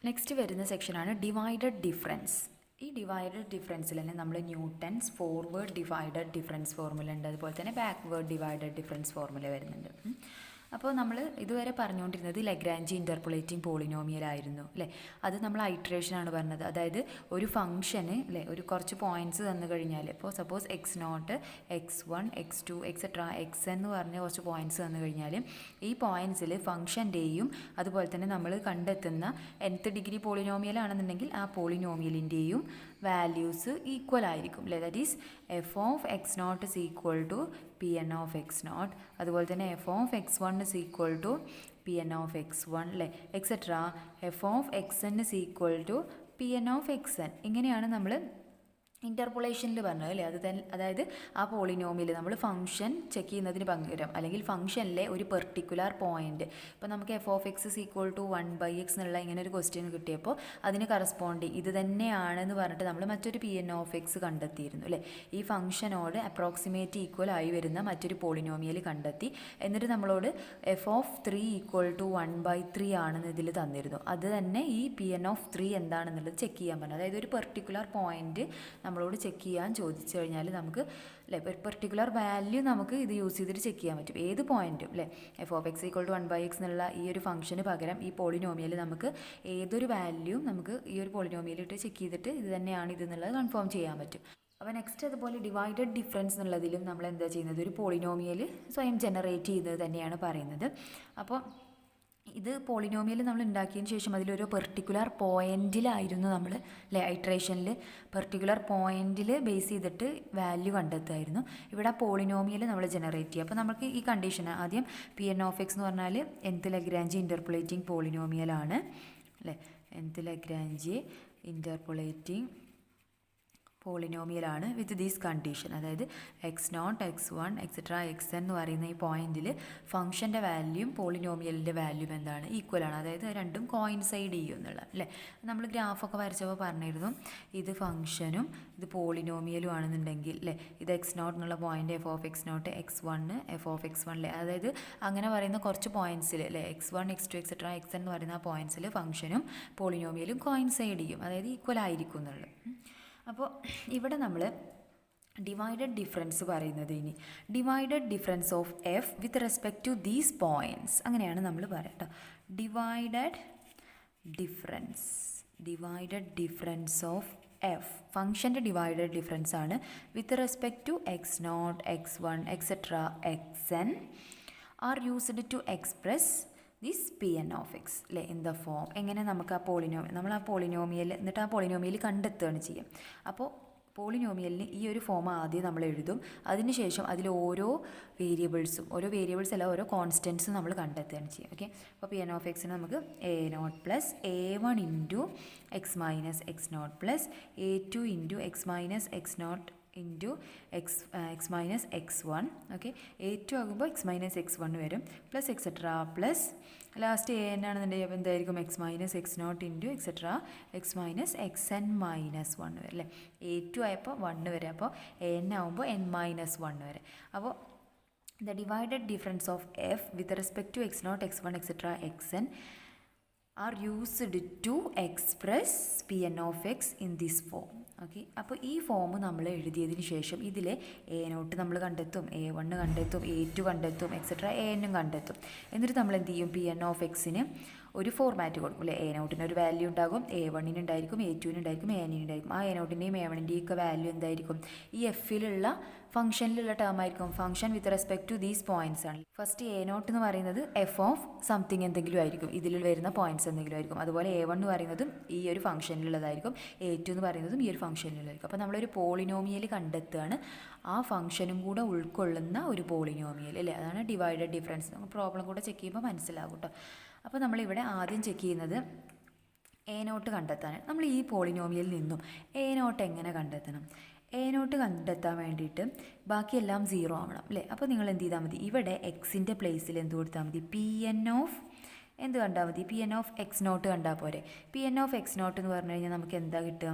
Next വരുന്ന സെക്ഷനാണ് divided difference. ഈ ഡിവൈഡഡ് ഡിഫറൻസിൽ തന്നെ നമ്മൾ Newton's forward divided difference formula ഉണ്ട്, അതുപോലെ തന്നെ ബാക്ക്വേർഡ് ഡിവൈഡഡ് ഡിഫറൻസ് ഫോർമുല വരുന്നുണ്ട്. അപ്പോൾ നമ്മൾ ഇതുവരെ പറഞ്ഞുകൊണ്ടിരുന്നത് ലഗ്രാഞ്ചി ഇൻ്റർപോളേറ്റിംഗ് പോളിനോമിയൽ ആയിരുന്നു അല്ലേ. അത് നമ്മൾ ഐട്രേഷനാണ് പറഞ്ഞത്. അതായത് ഒരു ഫംഗ്ഷന് അല്ലേ ഒരു കുറച്ച് പോയിൻറ്റ്സ് തന്നു കഴിഞ്ഞാൽ, ഇപ്പോൾ suppose x0 x1 x2 etcetera x എന്ന് പറഞ്ഞ കുറച്ച് പോയിൻറ്റ്സ് തന്നു കഴിഞ്ഞാൽ ഈ പോയിൻറ്റ്സിൽ ഫംഗ്ഷൻ്റെയും അതുപോലെ തന്നെ നമ്മൾ കണ്ടെത്തുന്ന nth ഡിഗ്രി പോളിനോമിയൽ ആണെന്നുണ്ടെങ്കിൽ ആ പോളിനോമിയലിൻ്റെയും വാല്യൂസ് ഈക്വൽ ആയിരിക്കും അല്ലേ. That is f of x0 is equal to P N of x0, അതുപോലെ തന്നെ f of x1 is equal to P N of x1 അല്ലേ, etcetera f of xn is equal to P N of xn. ഇങ്ങനെയാണ് നമ്മൾ ഇൻ്റർപോളേഷനിൽ പറഞ്ഞത് അല്ലേ. അതായത് ആ polynomial നമ്മൾ ഫംഗ്ഷൻ ചെക്ക് ചെയ്യുന്നതിന് പകരം അല്ലെങ്കിൽ ഫംഗ്ഷനിലെ ഒരു പെർട്ടിക്കുലർ പോയിന്റ്, ഇപ്പോൾ നമുക്ക് f of x is equal to 1/x എന്നുള്ള ഇങ്ങനെ ഒരു ക്വസ്റ്റ്യൻ കിട്ടിയപ്പോൾ അതിന് കറസ്പോണ്ടിങ് ഇത് തന്നെയാണെന്ന് പറഞ്ഞിട്ട് നമ്മൾ മറ്റൊരു പി എൻ ഓഫ് എക്സ് കണ്ടെത്തിയിരുന്നു അല്ലേ. ഈ ഫംഗ്ഷനോട് അപ്രോക്സിമേറ്റ് ഈക്വൽ ആയി വരുന്ന മറ്റൊരു പോളിനോമിയൽ കണ്ടെത്തി. എന്നിട്ട് നമ്മളോട് എഫ് ഓഫ് 3 ഈക്വൽ ടു 1/3 ആണെന്ന് ഇതിൽ തന്നിരുന്നു. അത് തന്നെ ഈ പി എൻ ഓഫ് 3 എന്താണെന്നുള്ളത് ചെക്ക് ചെയ്യാൻ പറഞ്ഞു. അതായത് ഒരു പെർട്ടിക്കുലർ പോയിന്റ് നമ്മളോട് ചെക്ക് ചെയ്യാൻ ചോദിച്ചു കഴിഞ്ഞാൽ നമുക്ക് അല്ലേ പെർട്ടിക്കുലർ വാല്യൂ നമുക്ക് ഇത് യൂസ് ചെയ്തിട്ട് ചെക്ക് ചെയ്യാൻ പറ്റും, ഏത് പോയിന്റും അല്ലേ. F of x equal to 1/x എന്നുള്ള ഈ ഒരു ഫംഗ്ഷന് പകരം ഈ പോളിനോമിയൽ നമുക്ക് ഏതൊരു വാല്യൂ നമുക്ക് ഈ ഒരു പോളിനോമിയലിട്ട് ചെക്ക് ചെയ്തിട്ട് ഇത് തന്നെയാണ് ഇതെന്നുള്ളത് കൺഫേം ചെയ്യാൻ പറ്റും. അപ്പോൾ നെക്സ്റ്റ് അതുപോലെ ഡിവൈഡഡ് ഡിഫറൻസ് എന്നുള്ളതിലും നമ്മൾ എന്താ ചെയ്യുന്നത്, ഒരു പോളിനോമിയൽ സ്വയം ജനറേറ്റ് ചെയ്യുന്നത് തന്നെയാണ് പറയുന്നത്. അപ്പോൾ ഇത് പോളിനോമിയൽ നമ്മൾ ഉണ്ടാക്കിയതിന് ശേഷം അതിലൊരു പെർട്ടിക്കുലർ പോയിന്റിലായിരുന്നു നമ്മൾ അല്ലേ ഐട്രേഷനിൽ പെർട്ടിക്കുലർ പോയിന്റിൽ ബേസ് ചെയ്തിട്ട് വാല്യൂ കണ്ടെത്തുമായിരുന്നു. ഇവിടെ പോളിനോമിയൽ നമ്മൾ ജനറേറ്റ് ചെയ്യുക. അപ്പോൾ നമുക്ക് ഈ കണ്ടീഷൻ ആദ്യം പി എൻ ഓഫ് എക്സ് എന്ന് പറഞ്ഞാൽ nth ലഗ്രാഞ്ചി ഇൻ്റർപോളേറ്റിംഗ് പോളിനോമിയലാണ് അല്ലേ. nth ലഗ്രാഞ്ചി ഇൻ്റർപോളേറ്റിംഗ് പോളിനോമിയലാണ് വിത്ത് ദീസ് കണ്ടീഷൻ. അതായത് x0 x1 എക്സെട്ര xn എന്ന് പറയുന്ന ഈ പോയിന്റിൽ ഫംഗ്ഷൻ്റെ വാല്യൂയും പോളിനോമിയലിൻ്റെ വാല്യൂം എന്താണ് ഈക്വലാണ്. അതായത് രണ്ടും കോയിൻസൈഡ് ചെയ്യും എന്നുള്ള അല്ലേ. നമ്മൾ ഗ്രാഫൊക്കെ വരച്ചപ്പോൾ പറഞ്ഞിരുന്നു ഇത് ഫംഗ്ഷനും ഇത് പോളിനോമിയലും ആണെന്നുണ്ടെങ്കിൽ അല്ലേ ഇത് x0 എന്നുള്ള point F of x0 x1 F of x1 അല്ലേ. അതായത് അങ്ങനെ പറയുന്ന കുറച്ച് പോയിന്റ്സിൽ അല്ലേ x1 x2 എക്സെട്ര xn എന്ന് പറയുന്ന ആ പോയിന്റ്സിൽ ഫംഗ്ഷനും പോളിനോമിയലും കോയിൻസൈഡ് ചെയ്യും, അതായത് ഈക്വൽ ആയിരിക്കും എന്നുള്ളത്. അപ്പോൾ ഇവിടെ നമ്മൾ ഡിവൈഡഡ് ഡിഫറൻസ് പറയുന്നത് ഇനി divided difference of f with respect to these points അങ്ങനെയാണ് നമ്മൾ പറയട്ടോ. ഡിവൈഡഡ് ഡിഫറൻസ് ഓഫ് എഫ് ഫംഗ്ഷൻ്റെ ഡിവൈഡഡ് ഡിഫറൻസ് ആണ് with respect to x0 x1 etcetera xn are used to express this p N of x അല്ലേ in the form. എങ്ങനെ നമുക്ക് ആ polynomial എന്നിട്ട് ആ പോളിനോമിയൽ കണ്ടെത്തുകയാണ് ചെയ്യുക. അപ്പോൾ പോളിനോമിയലിന് ഈ ഒരു ഫോം ആദ്യം നമ്മൾ എഴുതും, അതിനുശേഷം അതിൽ ഓരോ വേരിയബിൾസ് അല്ല ഓരോ കോൺസ്റ്റൻസും നമ്മൾ കണ്ടെത്തുകയാണ് ചെയ്യുക. ഓക്കെ, അപ്പോൾ പി എൻ ഓഫ് എക്സിന് നമുക്ക് a0 plus a1 into X minus x0 plus a2 into X minus x0 into X minus x1 okay. a2 ആകുമ്പോൾ എക്സ് മൈനസ് x1 വരും plus etcetera plus last an ആണെന്നുണ്ടെങ്കിൽ അപ്പോൾ എന്തായിരിക്കും X minus x0 into etcetera X minus xn minus 1 വരെ അല്ലേ. a2 ആയപ്പോൾ 1 വരെ, അപ്പോൾ an ആകുമ്പോൾ n മൈനസ് 1 വരെ. അപ്പോൾ the divided difference of f with respect to x0 x1 etcetera xn are used to express P N of x in this form. Okay, അപ്പോൾ ഈ ഫോം നമ്മൾ എഴുതിയതിന് ശേഷം ഇതിൽ a0 നമ്മൾ കണ്ടെത്തും, a1 കണ്ടെത്തും, a2 കണ്ടെത്തും, എക്സെട്ര an കണ്ടെത്തും. എന്നിട്ട് നമ്മൾ എന്ത് ചെയ്യും, പി എൻ ഓഫ് എക്സിന് ഒരു ഫോർമാറ്റ് കൊടുക്കും അല്ലേ. a0 ഒരു വാല്യൂ ഉണ്ടാകും, a1 ഉണ്ടായിരിക്കും, a2 ഉണ്ടായിരിക്കും, an ഉണ്ടായിരിക്കും. ആ a0ൻ്റെയും a1ൻ്റെയും ഒക്കെ വാല്യൂ എന്തായിരിക്കും ഈ എഫിലുള്ള ഫംഗ്ഷനിലുള്ള ടേം ആയിരിക്കും. Function with respect to these points ആണ്. ഫസ്റ്റ് a0 എന്ന് പറയുന്നത് എഫ് ഓഫ് സംതിങ് എന്തെങ്കിലും ആയിരിക്കും, ഇതിൽ വരുന്ന പോയിന്റ്സ് എന്തെങ്കിലും ആയിരിക്കും. അതുപോലെ a1 എന്ന് പറയുന്നതും ഈ ഒരു ഫംഗ്ഷനിലുള്ളതായിരിക്കും, a2 എന്ന് പറയുന്നതും ഈ ഒരു ഫംഗ്ഷനിലുള്ളതായിരിക്കും. അപ്പോൾ നമ്മളൊരു പോളിനോമിയൽ കണ്ടെത്തുകയാണ്, ആ ഫംഗ്ഷനും കൂടെ ഉൾക്കൊള്ളുന്ന ഒരു പോളിനോമിയൽ അല്ലേ. അതാണ് ഡിവൈഡഡ് ഡിഫറൻസ്. നമുക്ക് പ്രോബ്ലം കൂടെ ചെക്ക് ചെയ്യുമ്പോൾ മനസ്സിലാകും കേട്ടോ. അപ്പോൾ നമ്മളിവിടെ ആദ്യം ചെക്ക് ചെയ്യുന്നത് a0 കണ്ടെത്താൻ. നമ്മൾ ഈ പോളിനോമിയലിൽ നിന്നും a0 എങ്ങനെ കണ്ടെത്തണം, a0 കണ്ടെത്താൻ വേണ്ടിയിട്ട് ബാക്കിയെല്ലാം 0 ആവണം അല്ലേ. അപ്പോൾ നിങ്ങൾ എന്ത് ചെയ്താൽ മതി, ഇവിടെ എക്സിൻ്റെ പ്ലേസിൽ എന്ത് കൊടുത്താൽ മതി, പി എൻ ഓഫ് എന്ത് കണ്ടാൽ മതി, പി എൻ ഓഫ് x0 കണ്ടാൽ പോരെ. പി എൻ ഓഫ് x0 എന്ന് പറഞ്ഞു കഴിഞ്ഞാൽ നമുക്ക് എന്താ കിട്ടുക,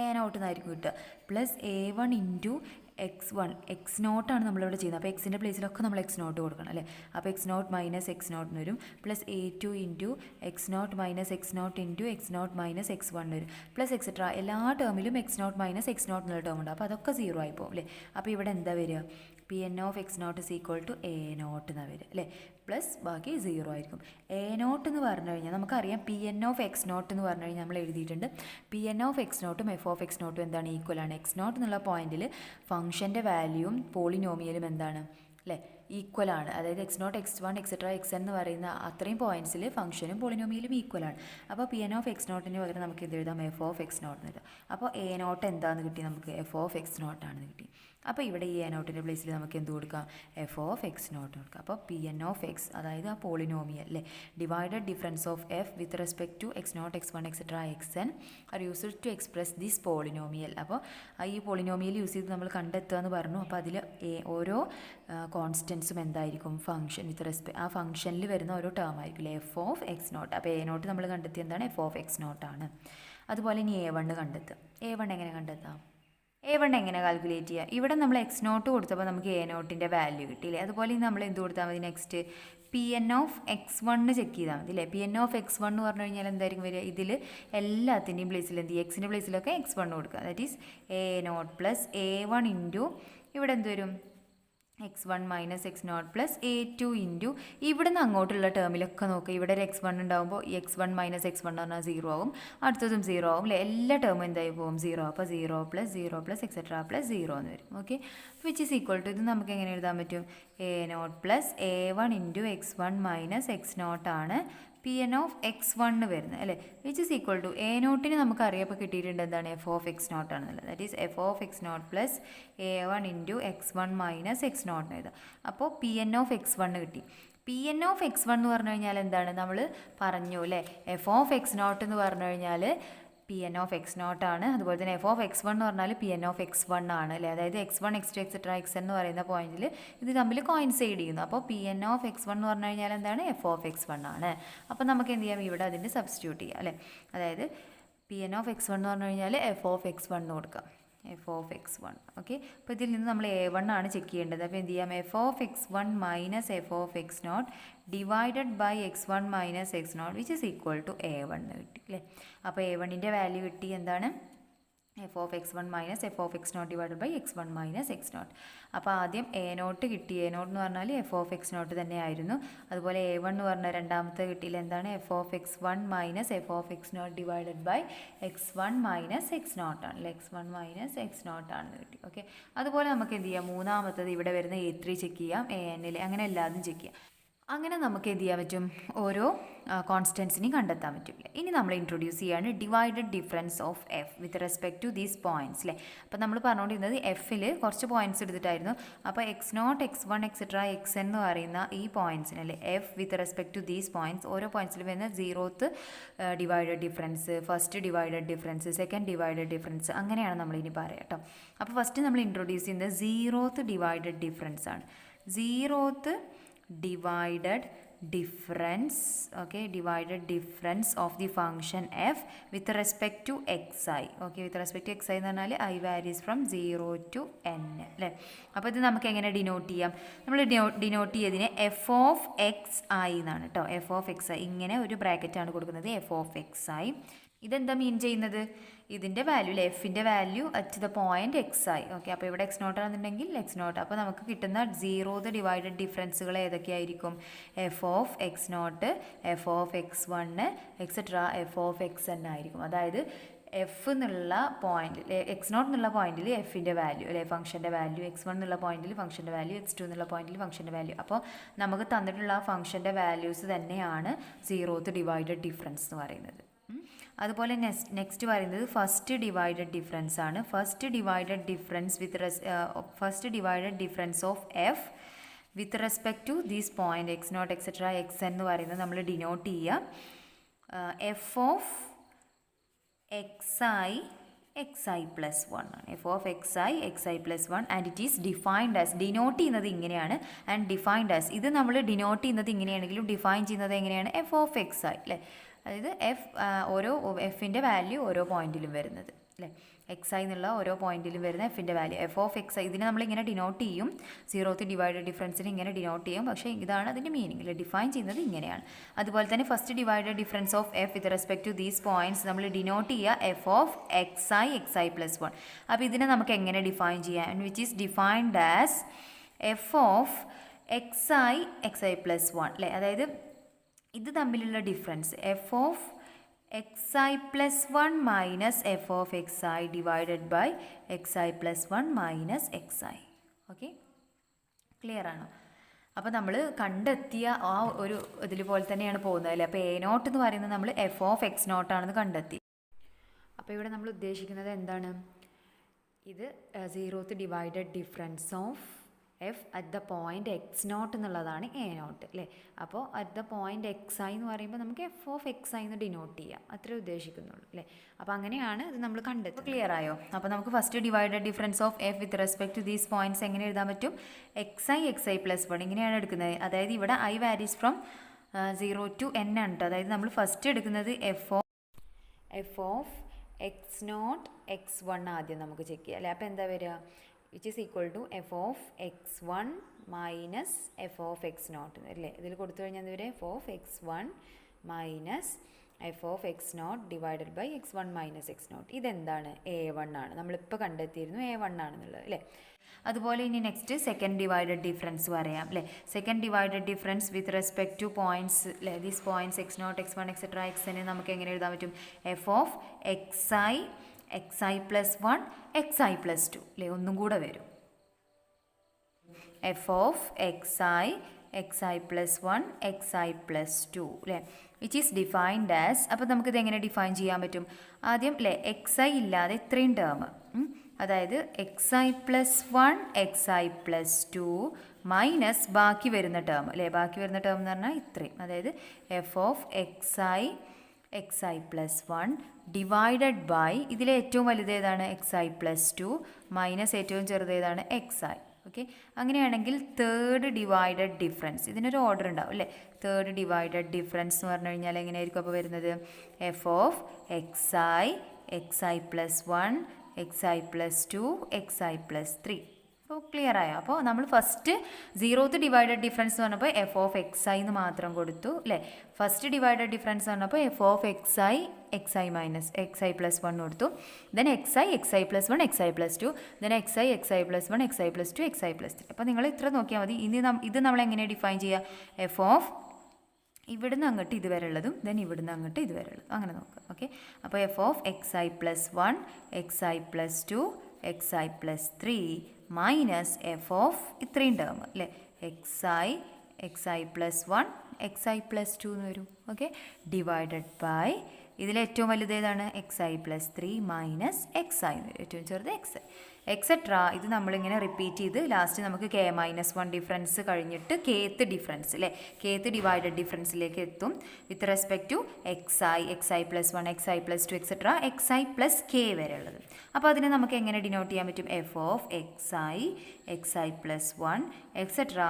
a0 എന്നായിരിക്കും കിട്ടുക പ്ലസ് a1 ഇൻറ്റു എക്സ് നോട്ടാണ് നമ്മളിവിടെ ചെയ്യുന്നത്. അപ്പോൾ എക്സിൻ്റെ പ്ലേസിലൊക്കെ നമ്മൾ എക്സ് നോട്ട് കൊടുക്കണം അല്ലേ. അപ്പോൾ എക്സ് നോട്ട് മൈനസ് എക്സ് നോട്ടിന് വരും, plus A2 into x naught minus x naught into x naught minus x1 വരും, പ്ലസ് എക്സെട്ര എല്ലാ ടേമിലും x naught minus x naught എന്നുള്ള ടേം ഉണ്ട്. അപ്പോൾ അതൊക്കെ 0 ആയി പോകും അല്ലേ. അപ്പോൾ ഇവിടെ എന്താ വരിക, Pn of x naught is equal to a naught എന്നാണ് വരിക അല്ലേ. പ്ലസ് ബാക്കി 0 ആയിരിക്കും. a naught എന്ന് പറഞ്ഞു കഴിഞ്ഞാൽ നമുക്കറിയാം Pn of x naught എന്ന് പറഞ്ഞു കഴിഞ്ഞാൽ നമ്മൾ എഴുതിയിട്ടുണ്ട്. Pn of x naughട്ടും f of x naughട്ടും എന്താണ്, ഈക്വൽ ആണ്. x naught എന്നുള്ള പോയിന്റിൽ ഫംഗ്ഷൻ്റെ വാല്യൂവും പോളിനോമിയലും എന്താണ് അല്ലേ, ഈക്വൽ ആണ്. അതായത് X not x1 etcetera xn എന്ന് പറയുന്ന അത്രയും പോയിന്റ്സിൽ ഫംഗ്ഷനും പോളിനോമിയലും ഈക്വൽ ആണ്. അപ്പോൾ Pn of x naughട്ടിന് പകരം നമുക്ക് എന്ത് എഴുതാം, f of x naught എന്ന് എഴുതാം. അപ്പോൾ a naught എന്താണെന്ന് കിട്ടി, നമുക്ക് f of x naught ആണെന്ന് കിട്ടി. അപ്പോൾ ഇവിടെ ഈ a naughട്ടിൻ്റെ പ്ലേസിൽ നമുക്ക് എന്ത് കൊടുക്കാം, f of x naught കൊടുക്കാം. അപ്പോൾ Pn of x അതായത് ആ പോളിനോമിയൽ അല്ലേ, divided difference of f with respect to x naught x1 etcetera xn are used to express this polynomial. അപ്പോൾ ഈ പോളിനോമിയൽ യൂസ് ചെയ്ത് നമ്മൾ കണ്ടെത്തുക എന്ന് പറഞ്ഞു. അപ്പോൾ അതിൽ ഓരോ കോൺസ്റ്റൻസും എന്തായിരിക്കും, ഫംഗ്ഷൻ വിത്ത് റെസ്പെക്ട് ആ ഫംഗ്ഷനിൽ വരുന്ന ഓരോ ടേം ആയിരിക്കും അല്ലേ, f of x naught. അപ്പോൾ a naught നമ്മൾ കണ്ടെത്തി എന്താണ്, f of x naught ആണ്. അതുപോലെ ഇനി a1 കണ്ടെത്തുക. a1 എങ്ങനെ കണ്ടെത്താം, a1 എങ്ങനെ കാൽക്കുലേറ്റ് ചെയ്യുക, ഇവിടെ നമ്മൾ x നോട്ട് കൊടുത്തപ്പോൾ നമുക്ക് a നോട്ടിൻ്റെ വാല്യൂ കിട്ടിയില്ലേ. അതുപോലെ നമ്മൾ എന്ത് കൊടുത്താൽ മതി, next Pn of x1 check ചെയ്താൽ മതി അല്ലേ. Pn of x1 എന്ന് പറഞ്ഞു കഴിഞ്ഞാൽ എന്തായിരിക്കും വരിക, ഇതിൽ എല്ലാത്തിൻ്റെയും പ്ലേസിൽ എന്ത് ചെയ്യുക, എക്സിൻ്റെ പ്ലേസിലൊക്കെ x1 കൊടുക്കുക. That is a naught plus a1 into ഇവിടെ എന്ത് വരും, x1 minus x naught plus A2 into ഇവിടെ നിന്ന് അങ്ങോട്ടുള്ള ടേമിലൊക്കെ നോക്കുക. ഇവിടെ ഒരു x1 ഉണ്ടാകുമ്പോൾ x1 മൈനസ് x1 എന്ന് പറഞ്ഞാൽ 0 ആവും, അടുത്തതും 0 ആവും അല്ലേ. എല്ലാ ടേമും എന്തായി പോകും, 0. അപ്പോൾ 0 പ്ലസ് എക്സെട്ര പ്ലസ് 0 എന്ന് വരും. Okay, which is equal to ഇത് നമുക്ക് എങ്ങനെ എഴുതാൻ പറ്റും, a naught plus a1 into x1 minus x naught ആണ് Pn of x1 വരുന്നത് അല്ലേ, which is equal to a നോട്ടിന് നമുക്ക് അറിയപ്പോൾ കിട്ടിയിട്ടുണ്ട് എന്താണ്, f of x നോട്ട് ആണെന്നുള്ളത്. That is f of x naught plus a1 into x1 minus x naught എഴുതാം. അപ്പോൾ Pn of x1 കിട്ടി. Pn of x1 എന്ന് പറഞ്ഞു കഴിഞ്ഞാൽ എന്താണ്, നമ്മൾ പറഞ്ഞു അല്ലേ, f of x നോട്ട് എന്ന് പറഞ്ഞു കഴിഞ്ഞാൽ Pn of x നോട്ട് ആണ്. അതുപോലെ തന്നെ f of x1 എന്ന് പറഞ്ഞാൽ Pn of x1 ആണ് അല്ലേ. അതായത് x1 x2 എക്സെട്ര xn എന്ന് പറയുന്ന പോയിന്റിൽ ഇത് തമ്മിൽ കോയിൻസൈഡ് ചെയ്യുന്നു. അപ്പോൾ Pn of x1 എന്ന് പറഞ്ഞു കഴിഞ്ഞാൽ എന്താണ്, f of x1 ആണ്. അപ്പോൾ നമുക്ക് എന്ത് ചെയ്യാം, ഇവിടെ അതിൻ്റെ സബ്സ്റ്റിറ്റ്യൂട്ട് ചെയ്യാം അല്ലേ. അതായത് Pn of x1 എന്ന് പറഞ്ഞു കഴിഞ്ഞാൽ f of x1 എന്ന് കൊടുക്കാം, f of x1. ഓക്കെ, അപ്പോൾ ഇതിൽ നിന്ന് നമ്മൾ a1 ആണ് ചെക്ക് ചെയ്യേണ്ടത്. അപ്പോൾ എന്ത് ചെയ്യാം, f of x1 minus f of x naught divided by x1 minus x naught which is equal to a1 എന്ന് കിട്ടി അല്ലേ. അപ്പോൾ a1ൻ്റെ വാല്യൂ കിട്ടി എന്താണ്, f of x1 minus f of x naught divided by x1 minus x naught. അപ്പോൾ ആദ്യം a naught കിട്ടി, a naught എന്ന് പറഞ്ഞാൽ f of x നോട്ട് തന്നെയായിരുന്നു. അതുപോലെ a1 എന്ന് പറഞ്ഞാൽ രണ്ടാമത്തെ കിട്ടിയില്ല എന്താണ്, f of x1 minus f of x naught divided by x1 minus x naught ആണ് അല്ലേ, x1 മൈനസ് എക്സ് നോട്ട് ആണെന്ന് കിട്ടി. ഓക്കെ, അതുപോലെ നമുക്ക് എന്ത് ചെയ്യാം, മൂന്നാമത്തത് ഇവിടെ വരുന്ന a3 ചെക്ക് ചെയ്യാം, anൽ അങ്ങനെ എല്ലാതും ചെക്ക് ചെയ്യാം. അങ്ങനെ നമുക്ക് എന്ത് ചെയ്യാൻ പറ്റും, ഓരോ കോൺസ്റ്റൻസിനെയും കണ്ടെത്താൻ പറ്റും. ഇനി നമ്മൾ ഇൻട്രൊഡ്യൂസ് ചെയ്യാണ് divided difference of f with respect to these points അല്ലേ. അപ്പോൾ നമ്മൾ പറഞ്ഞുകൊണ്ടിരുന്നത് എഫിൽ കുറച്ച് പോയിന്റ്സ് എടുത്തിട്ടായിരുന്നു. അപ്പോൾ x not x1 etcetera xn എന്ന് പറയുന്ന ഈ പോയിന്റ്സിന് അല്ലേ, f with respect to these points ഓരോ പോയിന്റ്സിൽ വരുന്ന 0th divided difference, first divided difference, second divided difference, അങ്ങനെയാണ് നമ്മളിനി പറയാം കേട്ടോ. അപ്പോൾ ഫസ്റ്റ് നമ്മൾ ഇൻട്രൊഡ്യൂസ് ചെയ്യുന്നത് 0th ഡിവൈഡഡ് ഡിഫറൻസ് ആണ്. 0th divided difference, okay, divided difference of the function f with respect to xi. Okay, with respect to xi എന്ന് പറഞ്ഞാൽ i varies from 0 to n അല്ലേ. അപ്പോൾ ഇത് നമുക്ക് എങ്ങനെ ഡിനോട്ട് ചെയ്യാം, നമ്മൾ ഡിനോട്ട് ചെയ്തതിന് f of xi എന്നാണ് കേട്ടോ. f of xi ഇങ്ങനെ ഒരു ബ്രാക്കറ്റാണ് കൊടുക്കുന്നത്, f of xi. ഇതെന്താ മീൻ ചെയ്യുന്നത്, ഇതിൻ്റെ വാല്യൂ അല്ലേ, എഫിൻ്റെ value at the point xi. Okay, അപ്പോൾ ഇവിടെ x നോട്ട് ആണെന്നുണ്ടെങ്കിൽ x നോട്ട്. അപ്പോൾ നമുക്ക് കിട്ടുന്ന 0th ഡിവൈഡഡ് ഡിഫറൻസുകൾ ഏതൊക്കെയായിരിക്കും, f of x നോട്ട്, f of x1 എക്സെട്ര f of xn ആയിരിക്കും. അതായത് എഫ് എന്നുള്ള പോയിന്റിൽ എക്സ് നോട്ട് എന്നുള്ള പോയിന്റിൽ എഫിൻ്റെ വാല്യൂ അല്ലെ, ഫംഗ്ഷൻ്റെ വാല്യൂ, x1 എന്നുള്ള പോയിന്റിൽ ഫംഗ്ഷൻ്റെ വാല്യൂ, x2 എന്നുള്ള പോയിന്റിൽ ഫംഗ്ഷൻ്റെ വാല്യൂ. അപ്പോൾ നമുക്ക് തന്നിട്ടുള്ള ആ ഫംഗ്ഷൻ്റെ വാല്യൂസ് തന്നെയാണ് 0th ഡിവൈഡഡ് ഡിഫറൻസ് എന്ന് പറയുന്നത്. അതുപോലെ നെക്സ്റ്റ് പറയുന്നത് ഫസ്റ്റ് ഡിവൈഡഡ് ഡിഫറൻസ് ആണ്. First divided difference of f with respect to these point x naught etcetera xn എന്ന് പറയുന്നത് നമ്മൾ ഡിനോട്ട് ചെയ്യുക എഫ് ഓഫ് xi പ്ലസ് 1 ആണ്. F of xi plus 1 and it is defined as, denote ചെയ്യുന്നത് ഇങ്ങനെയാണ്, and defined as, ഇത് നമ്മൾ denote ചെയ്യുന്നത് ഇങ്ങനെയാണെങ്കിലും ഡിഫൈൻ ചെയ്യുന്നത് എങ്ങനെയാണ്, എഫ് ഓഫ് xi അല്ലേ. അതായത് ഓരോ എഫിൻ്റെ വാല്യൂ ഓരോ പോയിന്റിലും വരുന്നത് അല്ലേ. എക്സ് ഐ എന്നുള്ള ഓരോ പോയിന്റിലും വരുന്ന എഫിൻ്റെ value F of x I. ഇതിനെ നമ്മളിങ്ങനെ ഡിനോട്ട് ചെയ്യും, 0th ഡിവൈഡഡ് ഡിഫറൻസിന് ഇങ്ങനെ ഡിനോട്ട് ചെയ്യും. പക്ഷേ ഇതാണ് അതിൻ്റെ മീനിങ്, ഡിഫൈൻ ചെയ്യുന്നത് ഇങ്ങനെയാണ്. അതുപോലെ തന്നെ first divided difference of f with respect to these points നമ്മൾ ഡിനോട്ട് ചെയ്യുക f of x i plus 1. അപ്പോൾ ഇതിനെ നമുക്ക് എങ്ങനെ ഡിഫൈൻ ചെയ്യാം? Which is defined as f of x i plus 1 അല്ലേ. അതായത് ഇത് തമ്മിലുള്ള difference f of x i plus 1 minus F of x i divided by x i plus 1 minus x i. Okay, clear ആണോ? അപ്പോൾ നമ്മൾ കണ്ടെത്തിയ ആ ഒരു ഇതിൽ പോലെ തന്നെയാണ് പോകുന്നത് അല്ലേ. അപ്പോൾ എ നോട്ട് എന്ന് പറയുന്നത് നമ്മൾ എഫ് ഓഫ് എക്സ് നോട്ടാണെന്ന് കണ്ടെത്തി. അപ്പോൾ ഇവിടെ നമ്മൾ ഉദ്ദേശിക്കുന്നത് എന്താണ്? ഇത് 0th divided difference of f at the point x naught എന്നുള്ളതാണ് എ നോട്ട് അല്ലേ. അപ്പോൾ at the point x i എന്ന് പറയുമ്പോൾ നമുക്ക് എഫ് ഓഫ് എക്സ് ഐ എന്ന് ഡിനോട്ട് ചെയ്യാം, അത്രേ ഉദ്ദേശിക്കുന്നുള്ളൂ അല്ലേ. അപ്പോൾ അങ്ങനെയാണ് ഇത് നമ്മൾ കണ്ടെത്തുന്നത്. ക്ലിയർ ആയോ? അപ്പോൾ നമുക്ക് first divided difference of f with respect to these points എങ്ങനെ എഴുതാൻ പറ്റും? എക്സ് ഐ പ്ലസ് 1 ഇങ്ങനെയാണ് എടുക്കുന്നത്. അതായത് ഇവിടെ i varies from 0 to n ആണ് കേട്ടോ. അതായത് നമ്മൾ ഫസ്റ്റ് എടുക്കുന്നത് f of x naught x 1 ആദ്യം നമുക്ക് ചെക്ക് ചെയ്യാം അല്ലേ. അപ്പോൾ എന്താ വരിക? which is equal to f of x1 minus f of x naught അല്ലേ. ഇതിൽ കൊടുത്തു കഴിഞ്ഞാൽ എന്ത് വരെ? f of x1 minus f of x naught divided by x1 minus x naught. ഇതെന്താണ്? a1 ആണ്. നമ്മളിപ്പോൾ കണ്ടെത്തിയിരുന്നു a1 ആണെന്നുള്ളത് അല്ലേ. അതുപോലെ ഇനി നെക്സ്റ്റ് സെക്കൻഡ് ഡിവൈഡഡ് ഡിഫറൻസ് പറയാം അല്ലേ. Second divided difference with respect to points അല്ലേ. These points x0 x1 etcetera xn നമുക്ക് എങ്ങനെ എഴുതാൻ പറ്റും? f of x i plus 1 x i plus 2 അല്ലേ. ഒന്നും കൂടെ വരും f of x i plus 1 x i plus 2 അല്ലേ. വിച്ച് ഈസ് ഡിഫൈൻഡ് ആസ്, അപ്പോൾ നമുക്കിത് എങ്ങനെ ഡിഫൈൻ ചെയ്യാൻ പറ്റും? ആദ്യം അല്ലേ എക്സ് ഐ ഇല്ലാതെ ഇത്രയും ടേം, അതായത് X i plus 1 x i plus 2 minus ബാക്കി വരുന്ന ടേം അല്ലേ. ബാക്കി വരുന്ന ടേം എന്ന് പറഞ്ഞാൽ ഇത്രയും, അതായത് f of x i plus 1 divided by ഇതിലെ ഏറ്റവും വലുത് ഏതാണ്? എക്സ് ഐ പ്ലസ് 2 മൈനസ് ഏറ്റവും ചെറുത് ഏതാണ്? X i. ഓക്കെ, അങ്ങനെയാണെങ്കിൽ തേർഡ് ഡിവൈഡഡ് ഡിഫറൻസ്, ഇതിനൊരു ഓർഡർ ഉണ്ടാവും അല്ലേ. തേർഡ് ഡിവൈഡഡ് ഡിഫറൻസ് എന്ന് പറഞ്ഞു കഴിഞ്ഞാൽ എങ്ങനെയായിരിക്കും അപ്പോൾ വരുന്നത്? F of x i plus 1 x i plus 2 X i plus 3. അപ്പോൾ ക്ലിയർ ആയോ? അപ്പോൾ നമ്മൾ ഫസ്റ്റ് 0th ഡിവൈഡഡ് ഡിഫറൻസ് എന്ന് പറഞ്ഞപ്പോൾ എഫ് ഓഫ് എക്സ് ഐ എന്ന് മാത്രം കൊടുത്തു അല്ലേ. ഫസ്റ്റ് ഡിവൈഡഡ് ഡിഫറൻസ് പറഞ്ഞപ്പോൾ F of x I minus x i plus 1 കൊടുത്തു. Then X i plus 1 x i plus 2 then X i plus 1 x i plus 2 X i plus 3. അപ്പോൾ നിങ്ങൾ ഇത്ര നോക്കിയാൽ മതി. ഇനി ഇത് നമ്മൾ എങ്ങനെ ഡിഫൈൻ ചെയ്യുക? എഫ് ഓഫ് ഇവിടുന്ന് അങ്ങോട്ട് ഇതുവരെ ഉള്ളതും ദെൻ ഇവിടുന്ന് അങ്ങോട്ട് ഇതുവരെ ഉള്ളതും അങ്ങനെ നോക്കുക. ഓക്കെ, അപ്പോൾ F of x i plus 1 x i plus 2 X i plus 3 minus F of ഇത്രയും ടേം അല്ലേ X i plus 1 x i plus 2 എന്ന് വരും. ഓക്കെ, ഡിവൈഡഡ് ബൈ ഇതിൽ ഏറ്റവും വലുത് ഏതാണ്? X i plus 3 minus x i എന്ന് വരും. ഏറ്റവും ചെറുത് എക്സ് ഐ എക്സെട്ര. ഇത് നമ്മളിങ്ങനെ റിപ്പീറ്റ് ചെയ്ത് ലാസ്റ്റ് നമുക്ക് കെ മൈനസ് 1 ഡിഫറൻസ് കഴിഞ്ഞിട്ട് കേത്ത് ഡിഫറൻസ് അല്ലേ, കേത്ത് ഡിവൈഡഡ് ഡിഫറൻസിലേക്ക് എത്തും with respect to x i plus 1 x i plus 2 etcetera x i plus k വരെ ഉള്ളത്. അപ്പോൾ അതിനെ നമുക്ക് എങ്ങനെ ഡിനോട്ട് ചെയ്യാൻ പറ്റും? F of x i plus 1 etcetera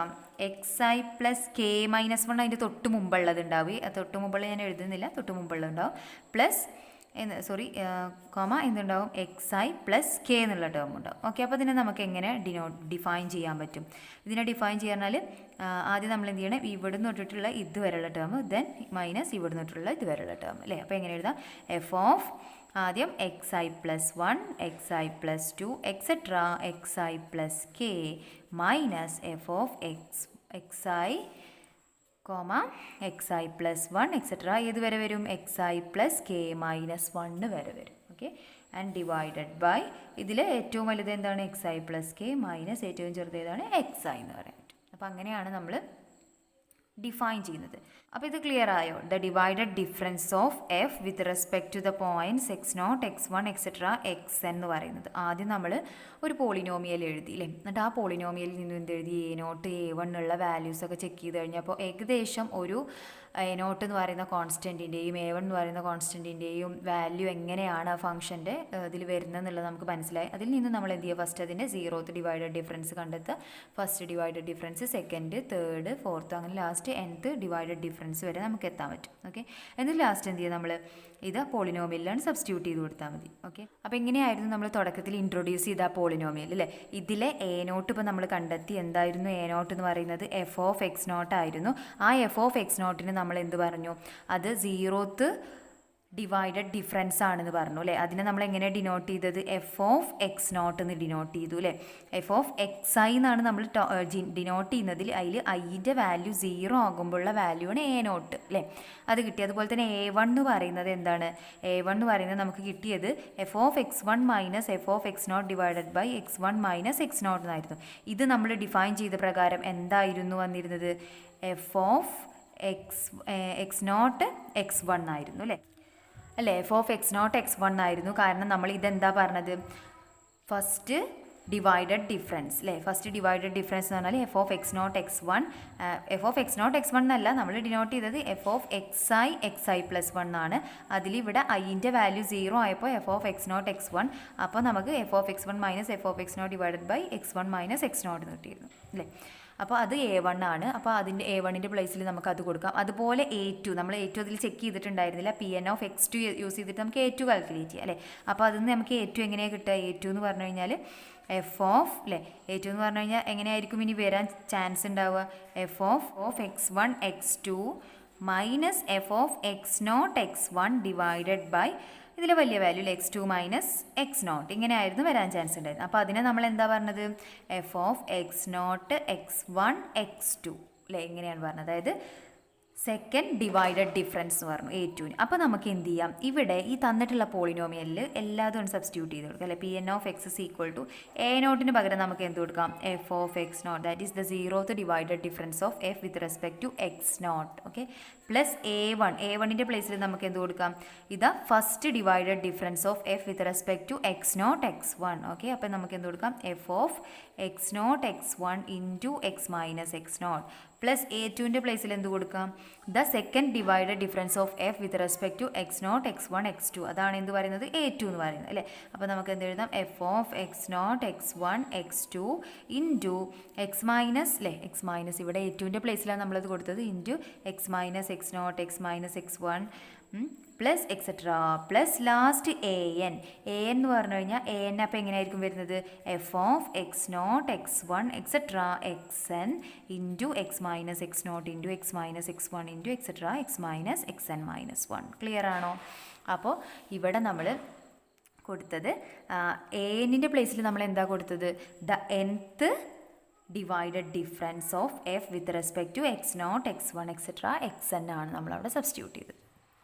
x i plus k minus 1 അതിൻ്റെ തൊട്ട് മുമ്പുള്ളത് ഉണ്ടാവുക. തൊട്ട് മുമ്പുള്ള ഞാൻ എഴുതുന്നില്ല, തൊട്ട് മുമ്പുള്ളത് ഉണ്ടാവും പ്ലസ് എന്തുണ്ടാവും? എക്സ് ഐ പ്ലസ് കെ എന്നുള്ള ടേം ഉണ്ടാവും. ഓക്കെ, അപ്പോൾ ഇതിനെ നമുക്ക് എങ്ങനെ ഡിഫൈൻ ചെയ്യാൻ പറ്റും? ഇതിനെ ഡിഫൈൻ ചെയ്യാന്നാൽ ആദ്യം നമ്മൾ എന്ത് ചെയ്യണം? ഇവിടുന്ന് തൊട്ടിട്ടുള്ള ഇതുവരെയുള്ള ടേം ദെൻ മൈനസ് ഇവിടുന്ന് തൊട്ടുള്ള ഇതുവരെയുള്ള ടേം അല്ലേ. അപ്പോൾ എങ്ങനെ എഴുതാം? എഫ് ഓഫ് ആദ്യം X i plus 1 x i plus 2 etcetera x i plus k minus F of x i plus 1 etcetera ഏത് വരെ വരും? X i plus k minus 1 വരെ വരും. ഓക്കെ, ആൻഡ് ഡിവൈഡഡ് ബൈ ഇതിൽ ഏറ്റവും വലുത് എന്താണ്? X i plus k minus ഏറ്റവും ചെറുത് ഏതാണ്? എക്സ് ഐ എന്ന് പറയാൻ പറ്റും. അപ്പോൾ അങ്ങനെയാണ് നമ്മൾ ഡിഫൈൻ ചെയ്യുന്നത്. അപ്പോൾ ഇത് ക്ലിയർ ആയോ? The divided difference of f with respect to the points x0 x1 etcetera xn എന്ന് പറയുന്നത്. ആദ്യം നമ്മൾ ഒരു പോളിനോമിയൽ എഴുതിയില്ലേ, എന്നിട്ട് ആ പോളിനോമിയലിൽ നിന്ന് എന്ത് എഴുതി? a0 a1 ഉള്ള വാല്യൂസൊക്കെ ചെക്ക് ചെയ്ത് കഴിഞ്ഞപ്പോൾ ഏകദേശം ഒരു നോട്ട് എന്ന് പറയുന്ന കോൺസ്റ്റൻറ്റിൻ്റെയും A1 എന്ന് പറയുന്ന കോൺസ്റ്റൻറ്റിൻ്റെയും വാല്യൂ എങ്ങനെയാണ് ആ ഫംഗ്ഷൻ്റെ ഇതിൽ വരുന്നത് എന്നുള്ളത് നമുക്ക് മനസ്സിലായി. അതിൽ നിന്ന് നമ്മൾ എന്ത് ചെയ്യുക, ഫസ്റ്റ് അതിൻ്റെ 0th ഡിവൈഡഡ് ഡിഫറൻസ് കണ്ടെത്തുക. First divided difference, second, third, fourth, അങ്ങനെ ലാസ്റ്റ് nth ഡിവൈഡഡ് ഡിഫറൻസ് വരെ നമുക്ക് എത്താൻ പറ്റും. ഓക്കെ, എന്നിട്ട് ലാസ്റ്റ് എന്ത് ചെയ്യുക, നമ്മൾ ഇത് പോളിനോമിയലിലാണ് സബ്സ്റ്റിറ്റ്യൂട്ട് ചെയ്ത് കൊടുത്താൽ മതി. ഓക്കെ, അപ്പോൾ എങ്ങനെയായിരുന്നു നമ്മൾ തുടക്കത്തിൽ ഇൻട്രൊഡ്യൂസ് ചെയ്ത പോളിനോമിയൽ അല്ലേ? ഇതിലെ A0 ഇപ്പോൾ നമ്മൾ കണ്ടെത്തി. എന്തായിരുന്നു A0 എന്ന് പറയുന്നത്? f(x0) ആയിരുന്നു. ആ f(x0)ന് നമ്മൾ എന്ത് പറഞ്ഞു? അത് 0th ഡിവൈഡഡ് ഡിഫറൻസ് ആണെന്ന് പറഞ്ഞു അല്ലേ? അതിനെ നമ്മൾ എങ്ങനെ ഡിനോട്ട് ചെയ്തത്? f(x0) എന്ന് ഡിനോട്ട് ചെയ്തു അല്ലേ? f(xi) എന്നാണ് നമ്മൾ ഡിനോട്ട് ചെയ്യുന്നതിൽ. അതിൽ ഐൻ്റെ വാല്യൂ 0 ആകുമ്പോഴുള്ള വാല്യൂ ആണ് A0 അല്ലേ? അത് കിട്ടി. അതുപോലെ തന്നെ A1 എന്ന് പറയുന്നത് എന്താണ്? A1 എന്ന് പറയുന്നത് നമുക്ക് കിട്ടിയത് f(x1 minus f(x0) divided by x1 minus x0 എന്നായിരുന്നു. ഇത് നമ്മൾ ഡിഫൈൻ ചെയ്ത പ്രകാരം എന്തായിരുന്നു വന്നിരുന്നത്? f(x0 x1) ആയിരുന്നു അല്ലേ? f(x0 x1) ആയിരുന്നു. കാരണം നമ്മൾ ഇതെന്താ പറഞ്ഞത്? ഫസ്റ്റ് ഡിവൈഡഡ് ഡിഫറൻസ് അല്ലേ? ഫസ്റ്റ് ഡിവൈഡഡ് ഡിഫറൻസ് എന്ന് പറഞ്ഞാൽ f(x0 x1) f(x0 x1) എന്നല്ല നമ്മൾ ഡിനോട്ട് ചെയ്തത് f(xi പ്ലസ് 1) ആണ്. അതിലിവിടെ ഐൻ്റെ വാല്യൂ 0 ആയപ്പോൾ f(x0 x1), അപ്പോൾ നമുക്ക് f(x1 minus f(x0 divided by x1 minus x0) എന്ന് കിട്ടിയിരുന്നു അല്ലേ? അപ്പോൾ അത് A1 ആണ്. അപ്പോൾ അതിൻ്റെ A1ൻ്റെ പ്ലേസിൽ നമുക്ക് അത് കൊടുക്കാം. അതുപോലെ A2, നമ്മൾ A2 അതിൽ ചെക്ക് ചെയ്തിട്ടുണ്ടായിരുന്നില്ല. Pn(x2) യൂസ് ചെയ്തിട്ട് നമുക്ക് A2 കാൽക്കുലേറ്റ് ചെയ്യാം അല്ലേ? അപ്പോൾ അതിൽ നിന്ന് നമുക്ക് A2 എങ്ങനെയാണ് കിട്ടുക? A2 എന്ന് പറഞ്ഞു കഴിഞ്ഞാൽ അല്ലേ? A2 എന്ന് പറഞ്ഞു കഴിഞ്ഞാൽ എങ്ങനെയായിരിക്കും ഇനി വരാൻ ചാൻസ് ഉണ്ടാവുക? f(x1 x2) minus f(x0 x1) divided by ഇതിൽ വലിയ വാല്യൂ x2 മൈനസ് x0, ഇങ്ങനെയായിരുന്നു വരാൻ ചാൻസ് ഉണ്ടായിരുന്നു. അപ്പോൾ അതിനെ നമ്മൾ എന്താ പറഞ്ഞത്? f(x0 x1 x2) അല്ലേ? ഇങ്ങനെയാണ് പറഞ്ഞത്. അതായത് സെക്കൻഡ് ഡിവൈഡഡ് ഡിഫറൻസ് എന്ന് പറഞ്ഞു A2ന്. അപ്പോൾ നമുക്ക് എന്ത് ചെയ്യാം? ഇവിടെ ഈ തന്നിട്ടുള്ള പോളിനോമിയലിൽ എല്ലാതും സബ്സ്റ്റിറ്റ്യൂട്ട് ചെയ്ത് കൊടുക്കാം അല്ലേ? Pn(x) is equal to A0ന് പകരം നമുക്ക് എന്ത് കൊടുക്കാം? f(x0), that is the 0th divided difference of f with respect to x0. Okay, plus A1. A1ൻ്റെ പ്ലേസിൽ നമുക്ക് എന്ത് കൊടുക്കാം? ഇതാ first divided difference of f with respect to x0 x1. Okay, അപ്പോൾ നമുക്ക് എന്ത് കൊടുക്കാം? f(x0 x1) into x minus x0 plus A2ൻ്റെ പ്ലേസിൽ എന്ത് കൊടുക്കാം? The second divided difference of f with respect to x0 x1 x2. അതാണ് എന്ത് പറയുന്നത്? A2 എന്ന് പറയുന്നത് അല്ലേ? അപ്പോൾ നമുക്ക് എന്ത് എഴുതാം? f(x0 x1 x2) into x minus അല്ലേ? x മൈനസ് ഇവിടെ A2ൻ്റെ പ്ലേസിലാണ് നമ്മളത് കൊടുത്തത്. Into x minus x0 x minus x1 plus et cetera plus last an എന്ന് പറഞ്ഞു കഴിഞ്ഞാൽ an അപ്പോൾ എങ്ങനെയായിരിക്കും വരുന്നത്? f(x0 x1 etcetera xn into x minus x0 into x minus x1 into et cetera x minus xn minus 1. Clear ആണോ? അപ്പോൾ ഇവിടെ നമ്മൾ കൊടുത്തത് an-ൻ്റെ പ്ലേസിൽ നമ്മൾ എന്താ കൊടുത്തത്? The nth divided difference of f with respect to x0 x1 etcetera xn ആണ് നമ്മളവിടെ സബ്സ്റ്റിറ്റ്യൂട്ട് ചെയ്തത്.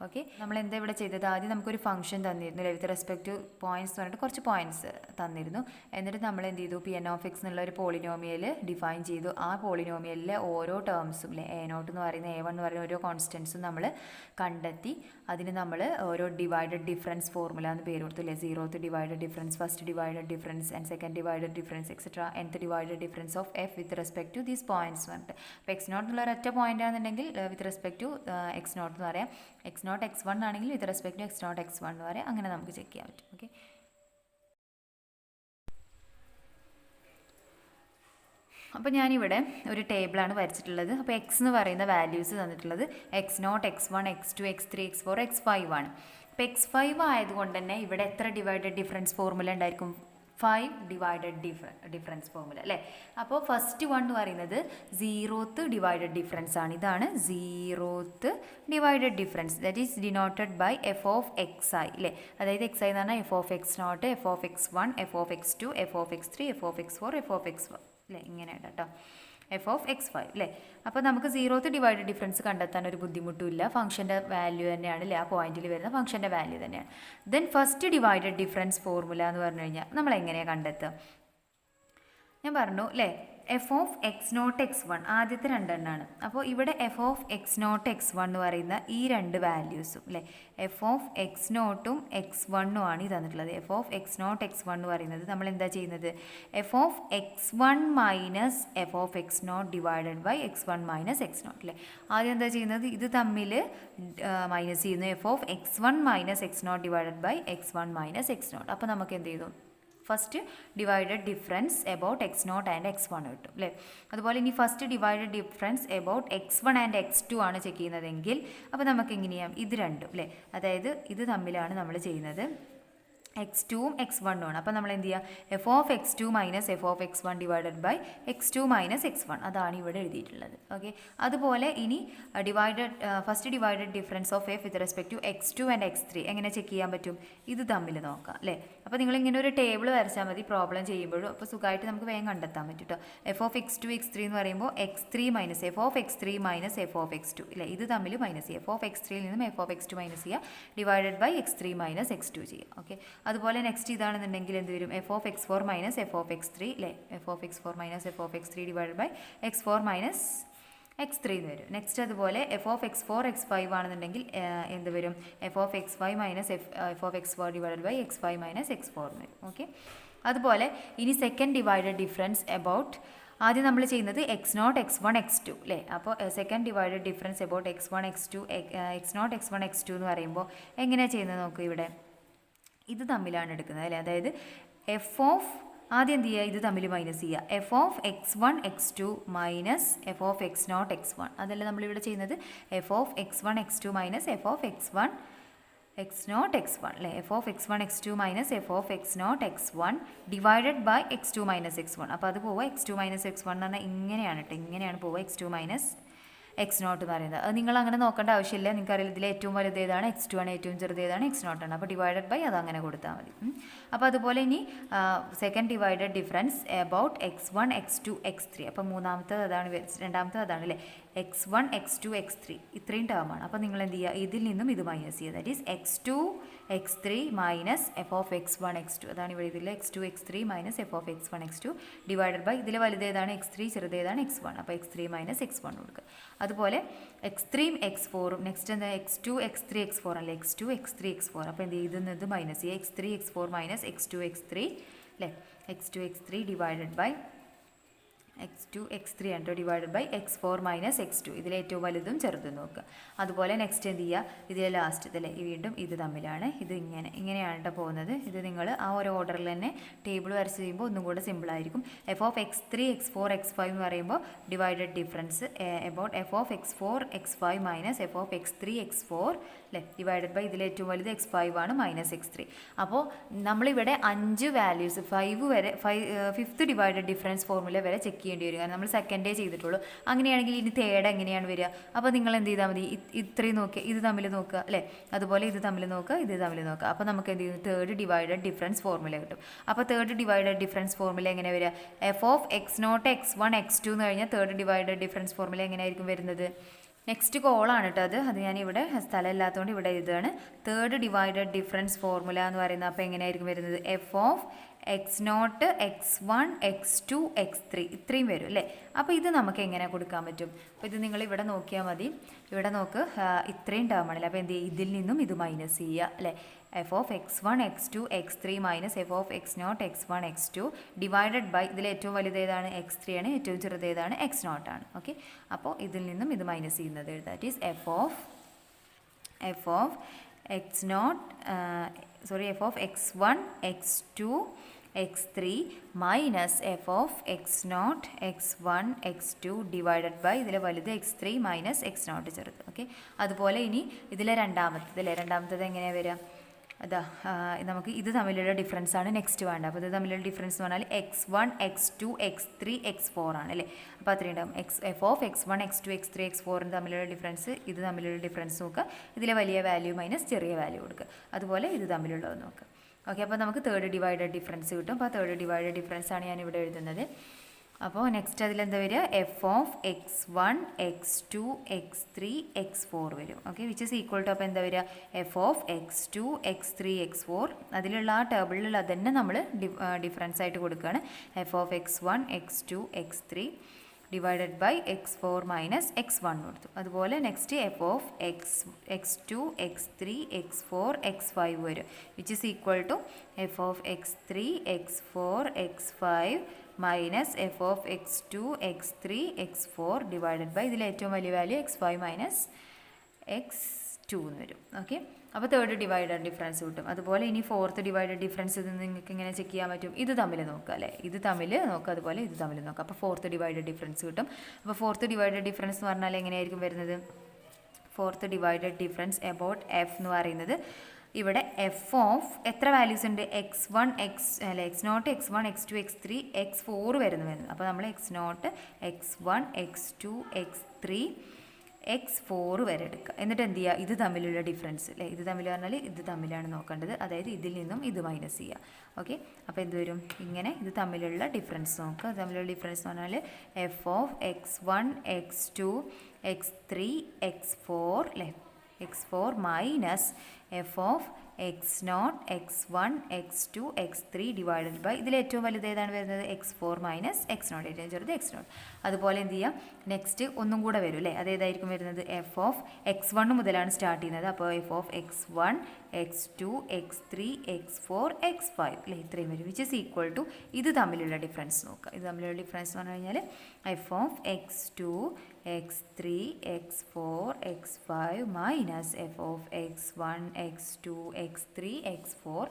ഓക്കെ, നമ്മൾ എന്താ ഇവിടെ ചെയ്തത്? ആദ്യം നമുക്കൊരു ഫംഗ്ഷൻ തന്നിരുന്നു അല്ലേ? വിത്ത് റെസ്പെക്ട് ടു പോയിൻറ്റ്സ് എന്ന് പറഞ്ഞിട്ട് കുറച്ച് പോയിൻറ്റ്സ് തന്നിരുന്നു. എന്നിട്ട് നമ്മൾ എന്ത് ചെയ്തു? Pn(x) എന്നുള്ള ഒരു പോളിനോമിയൽ ഡിഫൈൻ ചെയ്തു. ആ പോളിനോമിയലിലെ ഓരോ ടേംസും അല്ലേ? A0 എന്ന് പറയുന്ന A1 എന്ന് പറയുന്ന ഓരോ കോൺസ്റ്റൻസും നമ്മൾ കണ്ടെത്തി. അതിന് നമ്മൾ ഓരോ ഡിവൈഡഡ് ഡിഫറൻസ് ഫോർമുല എന്ന് പേര് കൊടുത്തു അല്ലേ? 0th divided difference, first divided difference and second divided difference etcetera nth divided difference of f with respect to these points പറഞ്ഞിട്ട്. അപ്പോൾ x0 എന്നുള്ള ഒരൊറ്റ പോയിൻ്റ് ആണെന്നുണ്ടെങ്കിൽ വിത്ത് റെസ്പെക്ട് ടു x0 എന്ന് പറയാം. x0 x1 ആണെങ്കിൽ വിത്ത് റെസ്പെക്ട് ടു x0 x1 എന്ന് പറയാം. അങ്ങനെ നമുക്ക് ചെക്ക് ചെയ്യാൻ പറ്റും. ഓക്കെ, അപ്പോൾ ഞാനിവിടെ ഒരു ടേബിളാണ് വരച്ചിട്ടുള്ളത്. അപ്പോൾ x എന്ന് പറയുന്ന വാല്യൂസ് തന്നിട്ടുള്ളത് x0 x1 x2 x3 x4 x5 ആണ്. അപ്പോൾ x5 ആയതുകൊണ്ട് തന്നെ ഇവിടെ എത്ര ഡിവൈഡഡ് ഡിഫറൻസ് ഫോർമുല ഉണ്ടായിരിക്കും? 5 ഡിവൈഡഡ് ഡിഫറൻസ് ഫോർമുല അല്ലേ? അപ്പോൾ ഫസ്റ്റ് വൺ എന്ന് പറയുന്നത് 0th ഡിവൈഡഡ് ഡിഫറൻസ് ആണ്. ഇതാണ് 0th divided difference, that is denoted by f(xi) അല്ലേ? അതായത് xi എന്ന് പറഞ്ഞാൽ f(x0), f(x1), f(x2), f(x3), f(x4), f(x1) അല്ലേ? ഇങ്ങനെയാണ് കേട്ടോ, f(x5) അല്ലേ? അപ്പോൾ നമുക്ക് 0th ഡിവൈഡഡ് ഡിഫറൻസ് കണ്ടെത്താൻ ഒരു ബുദ്ധിമുട്ടുമില്ല. ഫംഗ്ഷൻ്റെ വാല്യൂ തന്നെയാണ് അല്ലേ? ആ പോയിന്റിൽ വരുന്ന ഫംഗ്ഷൻ്റെ വാല്യൂ തന്നെയാണ്. Then first divided difference formula എന്ന് പറഞ്ഞു കഴിഞ്ഞാൽ നമ്മൾ എങ്ങനെയാണ് കണ്ടെത്തുക? ഞാൻ പറഞ്ഞു അല്ലേ? F of x naught x one ആദ്യത്തെ രണ്ടെണ്ണമാണ്. അപ്പോൾ ഇവിടെ f of x naught x one എന്ന് പറയുന്ന ഈ രണ്ട് വാല്യൂസും അല്ലേ, എഫ് ഓഫ് എക്സ് നോട്ടും എക്സ് വണ്ണും ആണ് ഈ തന്നിട്ടുള്ളത്. F of x naught x one എന്ന് പറയുന്നത് നമ്മൾ എന്താ ചെയ്യുന്നത്, f of x one minus F of x naught divided by x one minus x naught അല്ലേ. ആദ്യം എന്താ ചെയ്യുന്നത്, ഇത് തമ്മിൽ മൈനസ് ചെയ്യുന്നു, f of x one minus x naught divided by x one minus x naught. അപ്പോൾ നമുക്ക് എന്ത് ചെയ്തു, first divided difference about x naught and x one കിട്ടും അല്ലേ. അതുപോലെ ഇനി first divided difference about x one and x two ആണ് check ചെയ്യുന്നതെങ്കിൽ അപ്പോൾ നമുക്ക് എങ്ങനെ ചെയ്യാം, ഇത് രണ്ടും അല്ലേ, അതായത് ഇത് തമ്മിലാണ് നമ്മൾ ചെയ്യുന്നത്, എക്സ് ടുവും എക്സ് വണ്ണും ആണ്. അപ്പോൾ നമ്മൾ എന്ത് ചെയ്യുക, f of x two minus F of x one divided by x two minus x one, അതാണ് ഇവിടെ എഴുതിയിട്ടുള്ളത്. ഓക്കെ, അതുപോലെ ഇനി first divided difference of f with respect to x two and x three എങ്ങനെ ചെക്ക് ചെയ്യാൻ പറ്റും, ഇത് തമ്മിൽ നോക്കാം അല്ലേ. അപ്പോൾ നിങ്ങളിങ്ങനെ ഒരു ടേബിൾ വരച്ചാൽ മതി പ്രോബ്ലം ചെയ്യുമ്പോഴും, അപ്പോൾ സുഖമായിട്ട് നമുക്ക് വേഗം കണ്ടെത്താൻ പറ്റും കേട്ടോ. F of x two x three എന്ന് പറയുമ്പോൾ x three minus F of x three minus F of x two ഇല്ലേ, ഇത് തമ്മിൽ മൈനസ് ചെയ്യുക, എഫ് ഓഫ് എക്സ് ത്രീയിൽ നിന്നും f of x two minus ചെയ്യുക, divided by x three minus x two ചെയ്യുക. ഓക്കെ, അതുപോലെ നെക്സ്റ്റ് ഇതാണെന്നുണ്ടെങ്കിൽ എന്ത് വരും, f of x four minus F of x three അല്ലേ, f of x four minus F of x three divided by x four minus x three എന്ന് വരും. Next അതുപോലെ f of x four x five ആണെന്നുണ്ടെങ്കിൽ എന്ത് വരും, f of x five minus F of x four divided by x five minus x four എന്ന് വരും. Okay, അതുപോലെ ഇനി സെക്കൻഡ് ഡിവൈഡഡ് ഡിഫറൻസ് എബൌട്ട്, ആദ്യം നമ്മൾ ചെയ്യുന്നത് x naught x one x two അല്ലേ. അപ്പോൾ second divided difference about x one x two x naught x one x two എന്ന് പറയുമ്പോൾ എങ്ങനെയാണ് ചെയ്യുന്നത് നോക്കുക, ഇവിടെ ഇത് തമ്മിലാണ് എടുക്കുന്നത് അല്ലേ. അതായത് എഫ് ഓഫ് ആദ്യം എന്ത് ചെയ്യുക, ഇത് തമ്മിൽ മൈനസ് ചെയ്യുക, f of x one x two minus F of x naught x one, അതല്ല നമ്മളിവിടെ ചെയ്യുന്നത്, f of x one x two minus F of x one x naught x one അല്ലേ, f of x one x two minus F of x naught x one divided by x two minus x one. അപ്പോൾ അത് പോവുക x two minus x one എന്ന് പറഞ്ഞാൽ ഇങ്ങനെയാണ് കേട്ടോ, ഇങ്ങനെയാണ് പോവുക x two minus x naught എന്ന് പറയുന്നത്. അത് നിങ്ങൾ അങ്ങനെ നോക്കേണ്ട ആവശ്യമില്ല, നിങ്ങൾക്ക് അറിയില്ല ഇതിൽ ഏറ്റവും വലുത് ഏതാണ്, എക്സ് ടു ആണ്, ഏറ്റവും ചെറുത് ഏതാണ്, എക്സ് നോട്ട് ആണ്. അപ്പോൾ ഡിവൈഡഡ് ബൈ അത് അങ്ങനെ കൊടുത്താൽ മതി. അപ്പോൾ അതുപോലെ ഇനി second divided difference about x one x two x three, അപ്പോൾ മൂന്നാമത്തത് അതാണ്, രണ്ടാമത്തത് അതാണ് അല്ലേ, x one x two x three ഇത്രയും ടേമാണ്. അപ്പോൾ നിങ്ങൾ എന്ത് ചെയ്യുക, ഇതിൽ നിന്നും ഇത് മൈനസ് ചെയ്യുക, that is x two x three minus F of x one x two, അതാണ് ഇവിടെ ഇതിൽ x two x three minus F of x one x two divided by ഇതിൽ വലുതേതാണ് എക്സ് ത്രീ, ചെറുതേതാണ് എക്സ് വൺ, അപ്പോൾ x three minus x one കൊടുക്കുക. അതുപോലെ x ത്രീയും എക്സ് ഫോറും, നെക്സ്റ്റ് എന്താ x two x three x four അല്ലേ, x two x three x four, അപ്പോൾ എന്ത് ചെയ്യുന്നത്, ഇത് മൈനസ് ചെയ്യുക, x three x four minus x two x three അല്ലേ, x two x three divided by x two x three ആണ് divided by x four minus x two, ഇതിൽ ഏറ്റവും വലുതും ചെറുതും നോക്കുക. അതുപോലെ നെക്സ്റ്റ് എന്ത് ചെയ്യുക, ഇതിലെ ലാസ്റ്റ് അല്ലേ, വീണ്ടും ഇത് തമ്മിലാണ്, ഇത് ഇങ്ങനെയാണ് കേട്ടോ പോകുന്നത്. ഇത് നിങ്ങൾ ആ ഒരു ഓർഡറിൽ തന്നെ ടേബിൾ വരച്ച് ചെയ്യുമ്പോൾ ഒന്നും കൂടെ സിമ്പിളായിരിക്കും. F of x three x four x five എന്ന് പറയുമ്പോൾ divided difference about F of x four x five minus F of x three x four അല്ലേ, ഡിവൈഡഡ് ബൈ ഇതിൽ ഏറ്റവും വലുത് എക്സ് ഫൈവ് ആണ് മൈനസ് എക്സ് ത്രീ. അപ്പോൾ നമ്മളിവിടെ 5 values 5 വരെ ഫിഫ്ത്ത് ഡിവൈഡഡ് ഡിഫറൻസ് ഫോർമുല വരെ ചെക്ക് ചെയ്യേണ്ടി വരും, കാരണം നമ്മൾ സെക്കൻഡേ ചെയ്തിട്ടുള്ളൂ. അങ്ങനെയാണെങ്കിൽ ഇനി തേർഡ് എങ്ങനെയാണ് വരിക, അപ്പോൾ നിങ്ങൾ എന്ത് ചെയ്താൽ മതി, ഇത്രയും നോക്കുക, ഇത് തമ്മിൽ നോക്കുക അല്ലേ, അതുപോലെ ഇത് തമ്മിൽ നോക്കുക, ഇത് തമ്മിൽ നോക്കുക, അപ്പോൾ നമുക്ക് എന്ത് ചെയ്യും, തേർഡ് ഡിവൈഡഡ് ഡിഫറൻസ് ഫോർമുല കിട്ടും. അപ്പോൾ തേർഡ് ഡിവൈഡഡ് ഡിഫറൻസ് ഫോർമുല എങ്ങനെ വരിക, f of x naught x one x two എന്ന് കഴിഞ്ഞാൽ തേർഡ് ഡിവൈഡഡ് ഡിഫറൻസ് ഫോർമുല എങ്ങനെയായിരിക്കും വരുന്നത്, നെക്സ്റ്റ് കോളാണ് കേട്ടോ അത് ഞാനിവിടെ സ്ഥലമില്ലാത്തതുകൊണ്ട് ഇവിടെ എഴുതുകയാണ്. തേർഡ് ഡിവൈഡഡ് ഡിഫറൻസ് ഫോർമുല എന്ന് പറയുന്നത് അപ്പോൾ എങ്ങനെയായിരിക്കും വരുന്നത്, f of x naught x one x two x three ഇത്രയും വരും അല്ലേ. അപ്പോൾ ഇത് നമുക്ക് എങ്ങനെ കൊടുക്കാൻ പറ്റും, അപ്പോൾ ഇത് നിങ്ങൾ ഇവിടെ നോക്കിയാൽ മതി, ഇവിടെ നോക്ക് ഇത്രയും ടേമാണല്ലേ, അപ്പോൾ എന്ത് ചെയ്യുക, ഇതിൽ നിന്നും ഇത് മൈനസ് ചെയ്യുക അല്ലേ, f of x one x two x three minus F of x naught x one x two divided by ഇതിൽ ഏറ്റവും വലുത് ഏതാണ്, എക്സ് ത്രീ ആണ്, ഏറ്റവും ചെറുത് ഏതാണ്, എക്സ് നോട്ട് ആണ്. ഓക്കെ, അപ്പോൾ ഇതിൽ നിന്നും ഇത് മൈനസ് ചെയ്യുന്നത് that is f of x naught f of x one x two x three minus F of x naught x one x two divided by ഇതിലെ വലുത് x three minus x naught ചെറുത്. Okay, അതുപോലെ ഇനി ഇതിലെ രണ്ടാമത്തത് എങ്ങനെയാണ് വരിക, അതാ നമുക്ക് ഇത് തമ്മിലുള്ള ഡിഫറൻസ് ആണ് നെക്സ്റ്റ് വേണ്ട. അപ്പോൾ ഇത് തമ്മിലുള്ള ഡിഫറൻസ് എന്ന് പറഞ്ഞാൽ x one x two x three x ഫോർ ആണ് അല്ലേ. അപ്പോൾ അത്രയും ഉണ്ടാവും. F of x one x two x three x ഫോറിന് തമ്മിലുള്ള ഡിഫറൻസ്, ഇത് തമ്മിലുള്ള ഡിഫറൻസ് നോക്കുക, ഇതിലെ വലിയ വാല്യൂ മൈനസ് ചെറിയ വാല്യൂ കൊടുക്കുക, അതുപോലെ ഇത് തമ്മിലുള്ളത് നോക്കുക. ഓക്കെ, അപ്പോൾ നമുക്ക് തേർഡ് ഡിവൈഡഡ് ഡിഫറൻസ് കിട്ടും. അപ്പോൾ തേർഡ് ഡിവൈഡഡ് ഡിഫറൻസ് ആണ് ഞാൻ ഇവിടെ എഴുതുന്നത്. അപ്പോൾ നെക്സ്റ്റ് അതിലെന്താ വരിക, f of x1 x2 x3 x4 വരും. Okay, which is equal to അപ്പോൾ എന്താ വരിക, f of x2 x3 x4 അതിലുള്ള ആ ടേബിളിലുള്ള അതന്നെ നമ്മൾ ഡിഫറൻസ് ആയിട്ട് കൊടുക്കുകയാണ്. F of x1 x2 x3 divided by x4 minus x1 കൊടുത്തു. അതുപോലെ next F of x2 x3 x4 x5 വരും, which is equal to f of x3 x4 x5 minus F of x2 x3 x4 divided by ഇതിൽ ഏറ്റവും വലിയ value x5 minus x2 എന്ന് വരും. Okay, അപ്പോൾ third divided difference കിട്ടും. അതുപോലെ ഇനി ഫോർത്ത് ഡിവൈഡഡ് ഡിഫറൻസ് ഇത് നിങ്ങൾക്ക് ഇങ്ങനെ ചെക്ക് ചെയ്യാൻ പറ്റും. ഇത് തമ്മിൽ നോക്കുക അല്ലേ, ഇത് തമ്മിൽ നോക്കുക, അതുപോലെ ഇത് തമ്മിൽ നോക്കുക. അപ്പോൾ ഫോർത്ത് ഡിവൈഡഡ് ഡിഫറൻസ് കിട്ടും. അപ്പോൾ ഫോർത്ത് ഡിവൈഡഡ് ഡിഫറൻസ് എന്ന് പറഞ്ഞാൽ എങ്ങനെയായിരിക്കും വരുന്നത്, fourth divided difference about F എന്ന് പറയുന്നത് ഇവിടെ എഫ് ഓഫ് എത്ര വാല്യൂസ് ഉണ്ട്, x1 x0 x1 x2 x3 x4 വരുന്നത്. അപ്പോൾ നമ്മൾ x0 x1 x2 x3 x4 വരെ എടുക്കുക. എന്നിട്ട് എന്ത് ചെയ്യുക, ഇത് തമ്മിലുള്ള ഡിഫറൻസ് അല്ലേ, ഇത് തമ്മിൽ പറഞ്ഞാൽ ഇത് തമ്മിലാണ് നോക്കേണ്ടത്, അതായത് ഇതിൽ നിന്നും ഇത് മൈനസ് ചെയ്യുക. ഓക്കെ, അപ്പോൾ എന്ത് വരും, ഇങ്ങനെ ഇത് തമ്മിലുള്ള ഡിഫറൻസ് നോക്കുക. തമ്മിലുള്ള ഡിഫറൻസ് എന്ന് പറഞ്ഞാൽ f of x1 x2 x3 x4 അല്ലേ, x4 minus F of x0 x1 x2 x3 divided by ഇതിൽ ഏറ്റവും വലുത് ഏതാണ് വരുന്നത്, x4 മൈനസ് x0, ഏറ്റവും ചെറുത് x0. അതുപോലെ എന്ത് ചെയ്യാം, നെക്സ്റ്റ് ഒന്നും കൂടെ വരും അല്ലേ, അതേതായിരിക്കും വരുന്നത്, എഫ് ഓഫ് x1 മുതലാണ് സ്റ്റാർട്ട് ചെയ്യുന്നത്. അപ്പോൾ F of x1 x2 x3 x4 x5 അല്ലേ, ഇത്രയും വരും, വിച്ച് ഇസ് ഈക്വൽ ടു ഇത് തമ്മിലുള്ള ഡിഫറൻസ് നോക്കുക. ഇത് തമ്മിലുള്ള ഡിഫറൻസ് എന്ന് പറഞ്ഞു കഴിഞ്ഞാൽ f of x2 x3 x4 x5 minus F of x1 x2 x3 x4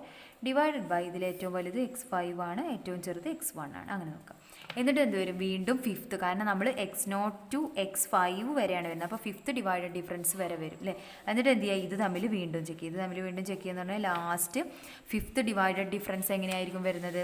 divided by ഇതിൽ ഏറ്റവും വലുത് x5 ആണ്, ഏറ്റവും ചെറുത് x1 ആണ്. അങ്ങനെ നോക്കാം. എന്നിട്ട് എന്ത് വരും, വീണ്ടും ഫിഫ്ത്ത്, കാരണം നമ്മൾ x0 ടു x5 വരെയാണ് വരുന്നത്, അപ്പോൾ ഫിഫ്ത്ത് ഡിവൈഡഡ് ഡിഫറൻസ് വരെ വരും അല്ലേ. എന്നിട്ട് എന്ത് ചെയ്യുക, ഇത് തമ്മിൽ വീണ്ടും ചെക്ക് ചെയ്യും. ഇത് തമ്മിൽ വീണ്ടും ചെക്ക് ചെയ്യുന്ന പറഞ്ഞാൽ ലാസ്റ്റ് ഫിഫ്ത്ത് ഡിവൈഡഡ് ഡിഫറൻസ് എങ്ങനെയായിരിക്കും വരുന്നത്,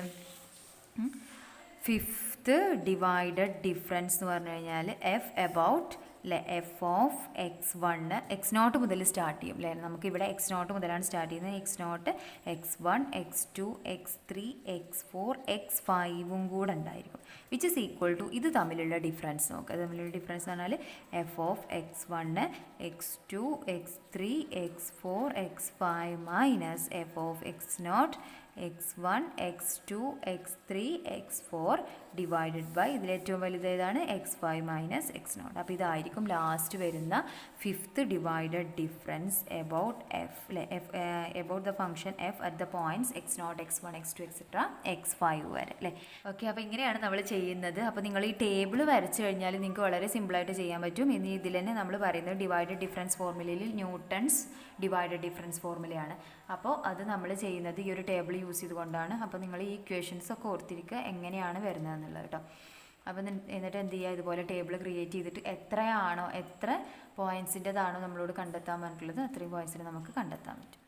ഫിഫ്ത്ത് ഡിവൈഡഡ് ഡിഫറൻസ് എന്ന് പറഞ്ഞു കഴിഞ്ഞാൽ എഫ് എബൌട്ട് അല്ലേ, എഫ് ഓഫ് x1 x0 മുതൽ സ്റ്റാർട്ട് ചെയ്യും അല്ലേ, നമുക്കിവിടെ x0 മുതലാണ് സ്റ്റാർട്ട് ചെയ്യുന്നത്. x0 x1 x2 x3 x4 x5 കൂടെ ഉണ്ടായിരിക്കും, വിച്ച് ഇസ് ഈക്വൽ ടു ഇത് തമ്മിലുള്ള ഡിഫറൻസ് നോക്കുക. തമ്മിലുള്ള ഡിഫറൻസ് എന്ന് പറഞ്ഞാൽ f of x1 x2 x3 x4 x5 minus F of x0 x1 x2 x3 x4 divided by ഇതിൽ ഏറ്റവും വലുത് ഏതാണ്, x5 മൈനസ് x0. അപ്പോൾ ഇതായിരിക്കും ലാസ്റ്റ് വരുന്ന fifth divided difference about F അല്ലേ, about the function F at the points x0 x1 x2 et cetera x5 വരെ അല്ലേ. ഓക്കെ, അപ്പോൾ ഇങ്ങനെയാണ് നമ്മൾ ചെയ്യുന്നത്. അപ്പോൾ നിങ്ങൾ ഈ ടേബിൾ വരച്ച് കഴിഞ്ഞാൽ നിങ്ങൾക്ക് വളരെ സിമ്പിളായിട്ട് ചെയ്യാൻ പറ്റും. ഇനി ഇതിൽ തന്നെ നമ്മൾ പറയുന്നത് ഡിവൈഡഡ് ഡിഫറൻസ് ഫോർമുലയിൽ ന്യൂട്ടൺസ് ഡിവൈഡഡ് ഡിഫറൻസ് ഫോർമുലയാണ്. അപ്പോൾ അത് നമ്മൾ ചെയ്യുന്നത് ഈ ഒരു ടേബിൾ യൂസ് ചെയ്തുകൊണ്ടാണ്. അപ്പോൾ നിങ്ങൾ ഈ ഇക്വേഷൻസ് ഒക്കെ ഓർത്തിരിക്കുക എങ്ങനെയാണ് വരുന്നതെന്നുള്ളത് കേട്ടോ. അപ്പോൾ എന്നിട്ട് എന്ത് ചെയ്യുക, ഇതുപോലെ ടേബിൾ ക്രിയേറ്റ് ചെയ്തിട്ട് എത്ര പോയിൻറ്റ്സിൻ്റെതാണോ നമ്മളോട് കണ്ടെത്താൻ പറഞ്ഞിട്ടുള്ളത് അത്രയും പോയിൻറ്റ്സിന് നമുക്ക് കണ്ടെത്താൻ പറ്റും.